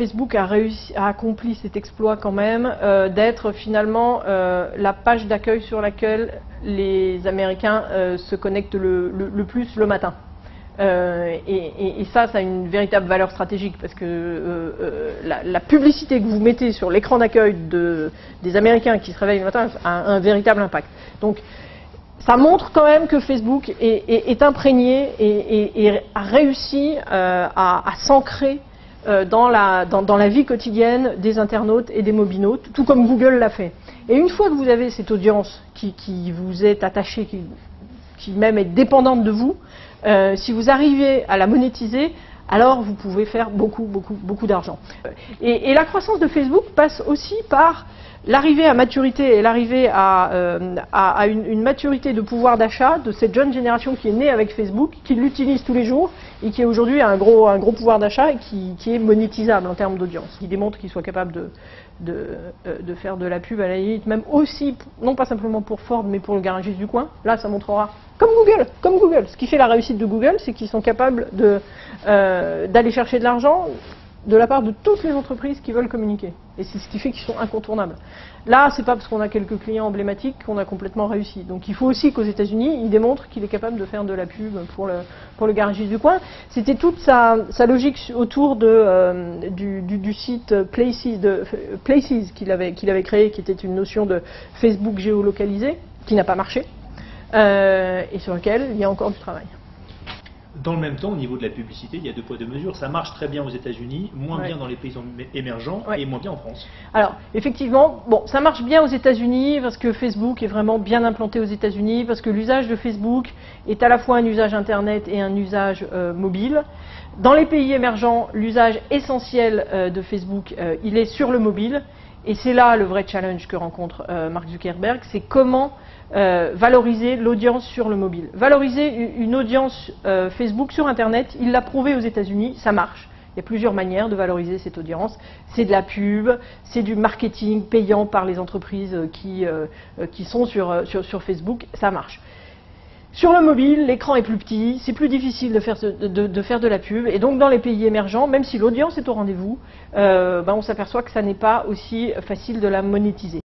Facebook a accompli cet exploit quand même d'être finalement la page d'accueil sur laquelle les Américains se connectent le plus le matin. Et ça a une véritable valeur stratégique parce que la publicité que vous mettez sur l'écran d'accueil des Américains qui se réveillent le matin a un véritable impact. Donc ça montre quand même que Facebook est imprégné et a réussi à s'ancrer dans la vie quotidienne des internautes et des mobinautes, tout comme Google l'a fait. Et une fois que vous avez cette audience qui vous est attachée, qui même est dépendante de vous, si vous arrivez à la monétiser, alors vous pouvez faire beaucoup d'argent. Et la croissance de Facebook passe aussi par l'arrivée à maturité et l'arrivée à une maturité de pouvoir d'achat de cette jeune génération qui est née avec Facebook, qui l'utilise tous les jours et qui aujourd'hui a un gros pouvoir d'achat et qui est monétisable en termes d'audience. Il démontre qu'il soit capable de faire de la pub à la limite, même aussi, non pas simplement pour Ford, mais pour le garagiste du coin. Là, ça montrera, comme Google. Ce qui fait la réussite de Google, c'est qu'ils sont capables d'aller chercher de l'argent de la part de toutes les entreprises qui veulent communiquer. Et c'est ce qui fait qu'ils sont incontournables. Là, c'est pas parce qu'on a quelques clients emblématiques qu'on a complètement réussi. Donc il faut aussi qu'aux États-Unis, il démontre qu'il est capable de faire de la pub pour le garagiste du coin. C'était toute sa logique autour du site Places qu'il avait créé, qui était une notion de Facebook géolocalisé, qui n'a pas marché, et sur lequel il y a encore du travail. Dans le même temps, au niveau de la publicité, il y a deux poids deux mesures. Ça marche très bien aux États-Unis, moins bien dans les pays émergents et moins bien en France. Alors, effectivement, bon, ça marche bien aux États-Unis parce que Facebook est vraiment bien implanté aux États-Unis, parce que l'usage de Facebook est à la fois un usage Internet et un usage mobile. Dans les pays émergents, l'usage essentiel de Facebook, il est sur le mobile. Et c'est là le vrai challenge que rencontre Mark Zuckerberg, c'est comment valoriser l'audience sur le mobile. Valoriser une audience Facebook sur Internet, il l'a prouvé aux États-Unis, ça marche. Il y a plusieurs manières de valoriser cette audience. C'est de la pub, c'est du marketing payant par les entreprises qui sont sur Facebook, ça marche. Sur le mobile, l'écran est plus petit, c'est plus difficile de faire de la pub, et donc dans les pays émergents, même si l'audience est au rendez-vous, on s'aperçoit que ça n'est pas aussi facile de la monétiser.